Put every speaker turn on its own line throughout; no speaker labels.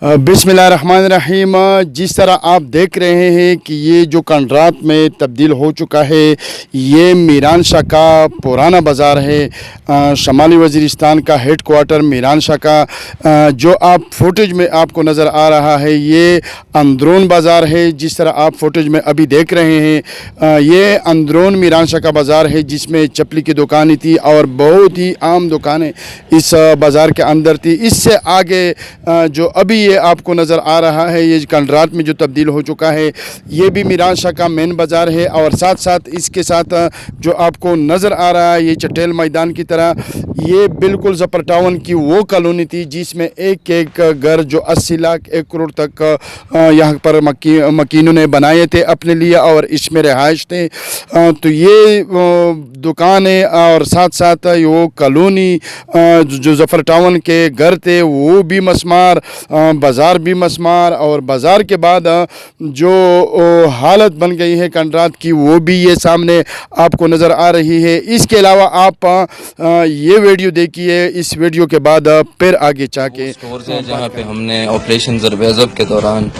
बिस्मिल्लाहिर्रहमानिर्रहीम। जिस तरह आप देख रहे हैं कि ये जो कंडरात में तब्दील हो चुका है, ये मीरान शाह का पुराना बाज़ार है। शमाली वज़ीरिस्तान का हेड क्वार्टर मीरान शाह का जो आप फुटेज में आपको नज़र आ रहा है, ये अंदरून बाज़ार है। जिस तरह आप फुटेज में अभी देख रहे हैं, ये अंदरून मीरान शाह का बाज़ार है, जिसमें चपली की दुकानें थी और बहुत ही आम दुकानें इस बाज़ार के अंदर थी। इससे आगे जो अभी आपको नज़र आ रहा है, ये कंडरात में जो तब्दील हो चुका है, ये भी मीरान शाह का मेन बाज़ार है। और साथ साथ इसके साथ जो आपको नज़र आ रहा है, ये चटेल मैदान की तरह, ये बिल्कुल ज़फ़र टाउन की वो कॉलोनी थी जिसमें एक एक घर जो 80 लाख 1 करोड़ तक यहाँ पर मकीनों ने बनाए थे अपने लिए और इसमें रहाइश थे। तो ये दुकानें और साथ साथ वो कॉलोनी जो ज़फ़र टाउन के घर थे वो भी मस्मार, बाज़ार भी मस्मार, और बाज़ार के बाद जो हालत बन गई है कंडरात की, वो भी ये सामने आपको नज़र आ रही है। इसके अलावा आप ये वीडियो देखिए, इस वीडियो के बाद फिर आगे जाके
स्टोर्स हैं जहाँ पे हमने ऑपरेशन ज़रब के दौरान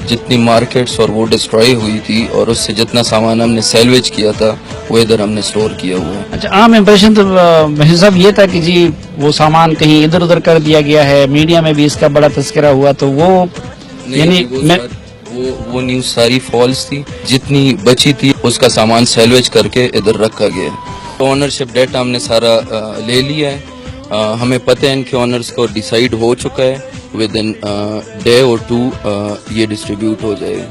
जितनी मार्केट्स और वो डिस्ट्रॉय हुई थी और उससे जितना सामान हमने सैलवेज किया था वो इधर हमने स्टोर किया हुआ है।
अच्छा, आम इम्प्रेशन तो महसूस साहब ये था कि जी वो सामान कहीं इधर उधर कर दिया गया है, मीडिया में भी इसका बड़ा तस्करा हुआ, तो वो यानी
वो न्यूज़ सारी फॉल्स थी। जितनी बची थी उसका सामान सैलवेज करके इधर रखा गया। तो ऑनरशिप डेटा हमने सारा ले लिया है। हमें पता है इनके ऑनर्स को डिसाइड हो चुका है, विद इन डे और 2 ये डिस्ट्रीब्यूट हो जाएगा।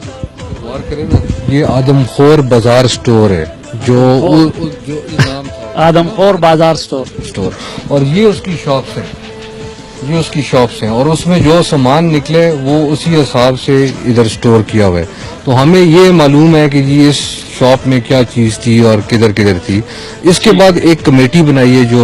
ये आदमखोर बाजार स्टोर है जो नाम
आदमखोर बाजार स्टोर,
और ये उसकी शॉप्स है, ये उसकी शॉप्स हैं, और उसमें जो सामान निकले वो उसी हिसाब से इधर स्टोर किया हुआ है। तो हमें ये मालूम है कि जी इस शॉप में क्या चीज़ थी और किधर किधर थी। इसके बाद एक कमेटी बनाई है, जो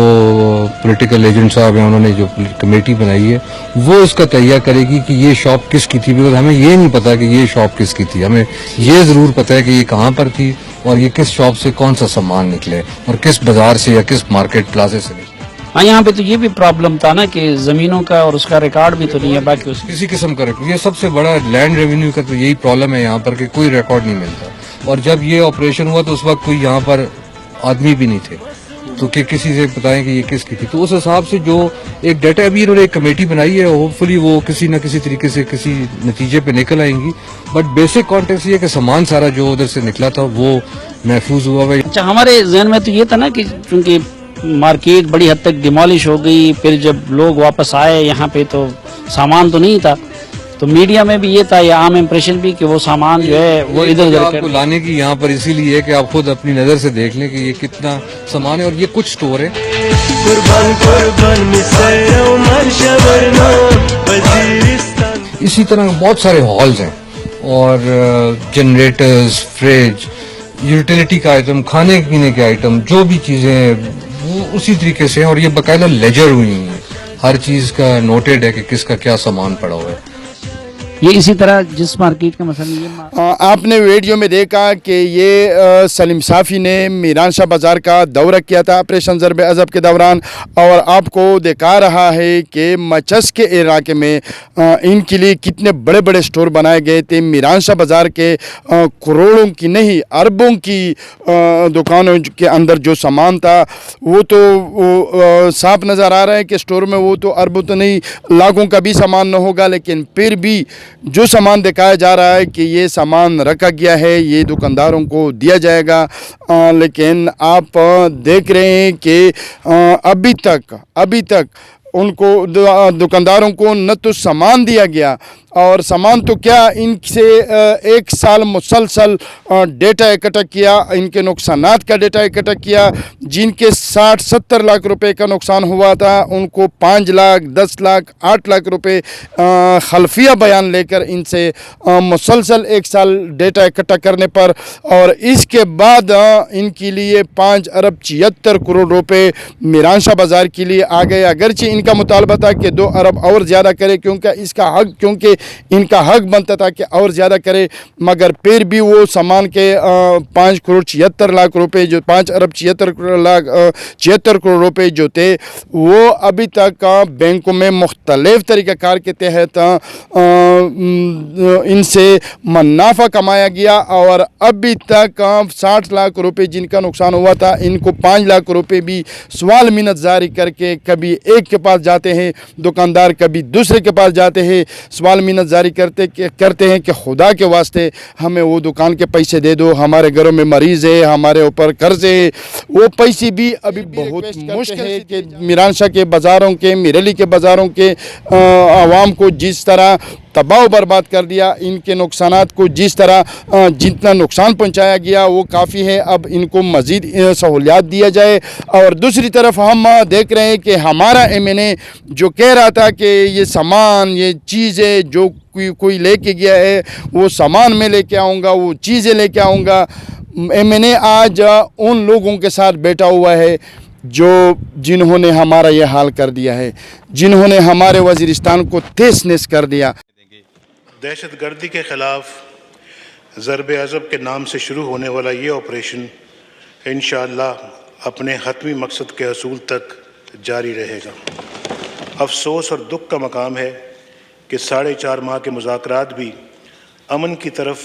पॉलिटिकल एजेंट साहब हैं उन्होंने जो कमेटी बनाई है, वो इसका तैयार करेगी कि ये शॉप किसकी थी। बिकॉज हमें ये नहीं पता कि ये शॉप किसकी थी। हमें ये ज़रूर पता है कि ये कहाँ पर थी और ये किस शॉप से कौन सा सामान निकले और किस बाजार से या किस मार्केट प्लाजे से निकले।
हाँ, यहाँ पे तो ये भी प्रॉब्लम था ना कि जमीनों का और उसका रिकॉर्ड भी तो नहीं है बाकी
किसी किस्म का रिकॉर्ड। ये सबसे बड़ा लैंड रेवेन्यू का तो यही प्रॉब्लम है यहाँ पर कि कोई रिकॉर्ड नहीं मिलता। और जब ये ऑपरेशन हुआ तो उस वक्त कोई यहाँ पर आदमी भी नहीं थे, तो कि किसी से बताएं कि ये किसकी थी। तो उस हिसाब से जो एक डाटा अभी इन्होंने एक कमेटी बनाई है, होपफुली वो किसी न किसी तरीके से किसी नतीजे पे निकल आएंगी। बट बेसिक कॉन्टेक्स्ट ये कि सामान सारा जो उधर से निकला था वो महफूज हुआ है।
अच्छा, हमारे जहन में तो ये था ना कि चूंकि मार्केट बड़ी हद तक डिमोलिश हो गई, फिर जब लोग वापस आए यहाँ पे तो सामान तो नहीं था, तो मीडिया में भी ये था, या आम इम्प्रेशन भी कि वो सामान जो है वो इधर उधर
आपको लाने की यहाँ पर इसीलिए है कि आप खुद अपनी नजर से देख लें कि ये कितना सामान है। और ये कुछ स्टोर है, इसी तरह बहुत सारे हॉल्स हैं और जनरेटर्स, फ्रिज, यूटिलिटी का आइटम, खाने पीने के आइटम, जो भी चीजें हैं वो उसी तरीके से हैं। और ये बाकायदा लेजर हुई है, हर चीज का नोटेड है कि किसका क्या सामान पड़ा हुआ है।
ये इसी तरह जिस मार्केट का मसला
आपने वीडियो में देखा कि ये सलीम साफ़ी ने मीरान शाह बाज़ार का दौरा किया था ऑपरेशन ज़रब अज़ब के दौरान, और आपको दिखा रहा है कि मचस के इलाके में इनके लिए कितने बड़े बड़े स्टोर बनाए गए थे। मीरान शाह बाज़ार के करोड़ों की नहीं अरबों की दुकानों के अंदर जो सामान था वो तो साफ नज़र आ रहा है कि स्टोर में वो तो अरबों तो नहीं लाखों का भी सामान न होगा, लेकिन फिर भी जो सामान दिखाया जा रहा है कि ये सामान रखा गया है, ये दुकानदारों को दिया जाएगा। लेकिन आप देख रहे हैं कि अभी तक उनको दुकानदारों को न तो सामान दिया गया, और सामान तो क्या, इनसे 1 साल मुसलसल डेटा इकट्ठा किया, इनके नुकसानात का डेटा इकट्ठा किया। जिनके 60-70 लाख रुपए का नुकसान हुआ था उनको 5 लाख 10 लाख 8 लाख रुपए खलफिया बयान लेकर इनसे मुसलसल 1 साल डेटा इकट्ठा करने पर, और इसके बाद इनके लिए 5 अरब 76 करोड़ रुपए मीरान शाह बाज़ार के लिए आ गए। अगरचे کا مطالبہ تھا کہ 2 ارب اور زیادہ کرے کیونکہ ان کا حق بنتا تھا کہ اور زیادہ کرے، مگر پھر بھی وہ سامان کے 5 کروڑ 76 لاکھ روپے جو 5 ارب 76 کروڑ روپے جو تھے وہ ابھی تک بینکوں میں مختلف طریقہ کار کے تحت ان سے منافع کمایا گیا، اور ابھی تک 60 لاکھ روپے جن کا نقصان ہوا تھا ان کو 5 لاکھ روپے بھی سوال منت جاری کر کے کبھی ایک کے پاس جاتے ہیں دکاندار، کبھی دوسرے کے پاس جاتے ہیں، سوال منت جاری کرتے ہیں کہ خدا کے واسطے ہمیں وہ دکان کے پیسے دے دو، ہمارے گھروں میں مریض ہے، ہمارے اوپر قرض ہے۔ وہ پیسے بھی ابھی بہت مشکل ہے کہ میران شاہ کے بازاروں کے، میرلی کے بازاروں کے عوام کو جس طرح تباہ و برباد کر دیا، ان کے نقصانات کو جس طرح جتنا نقصان پہنچایا گیا وہ کافی ہے، اب ان کو مزید سہولیات دیا جائے۔ اور دوسری طرف ہم دیکھ رہے ہیں کہ ہمارا ایم این اے جو کہہ رہا تھا کہ یہ سامان، یہ چیزیں جو کوئی لے کے گیا ہے وہ سامان میں لے کے آؤں گا، وہ چیزیں لے کے آؤں گا، ایم این اے آج ان لوگوں کے ساتھ بیٹھا ہوا ہے جنہوں نے ہمارا یہ حال کر دیا ہے، جنہوں نے ہمارے وزیرستان کو تیس نیس کر دیا۔
دہشت گردی کے خلاف ضرب عضب کے نام سے شروع ہونے والا یہ آپریشن انشاءاللہ اپنے حتمی مقصد کے حصول تک جاری رہے گا۔ افسوس اور دکھ کا مقام ہے کہ 4.5 ماہ کے مذاکرات بھی امن کی طرف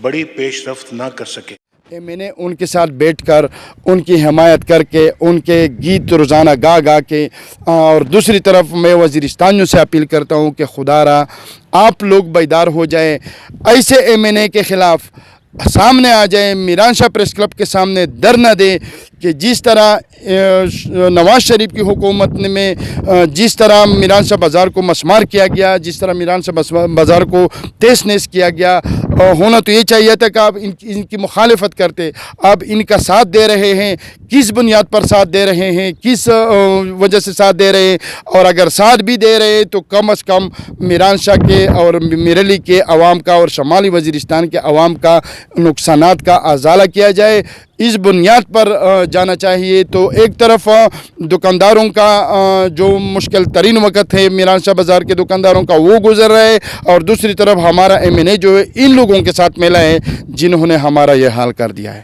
بڑی پیش رفت نہ کر سکے۔
میں نے ان کے ساتھ بیٹھ کر ان کی حمایت کر کے ان کے گیت روزانہ گا کے، اور دوسری طرف میں وزیرستانیوں سے اپیل کرتا ہوں کہ خدا را آپ لوگ بیدار ہو جائیں، ایسے ایم این اے کے خلاف سامنے آ جائیں، میران شاہ پریس کلب کے سامنے دھرنا دیں کہ جس طرح نواز شریف کی حکومت میں جس طرح میران شاہ بازار کو مسمار کیا گیا، جس طرح میران شاہ بازار کو تیس نیس کیا گیا، ہونا تو یہ چاہیے تھا کہ آپ ان کی مخالفت کرتے، آپ ان کا ساتھ دے رہے ہیں، کس بنیاد پر ساتھ دے رہے ہیں، کس وجہ سے ساتھ دے رہے ہیں، اور اگر ساتھ بھی دے رہے ہیں تو کم از کم میران شاہ کے اور میرلی کے عوام کا اور شمالی وزیرستان کے عوام کا نقصانات کا ازالہ کیا جائے، اس بنیاد پر جانا چاہیے۔ تو ایک طرف دکانداروں کا جو مشکل ترین وقت ہے میران شاہ بازار کے دکانداروں کا وہ گزر رہا ہے، اور دوسری طرف ہمارا ایم این اے جو ہے ان لوگوں کے ساتھ ملا ہے جنہوں نے ہمارا یہ حال کر دیا ہے۔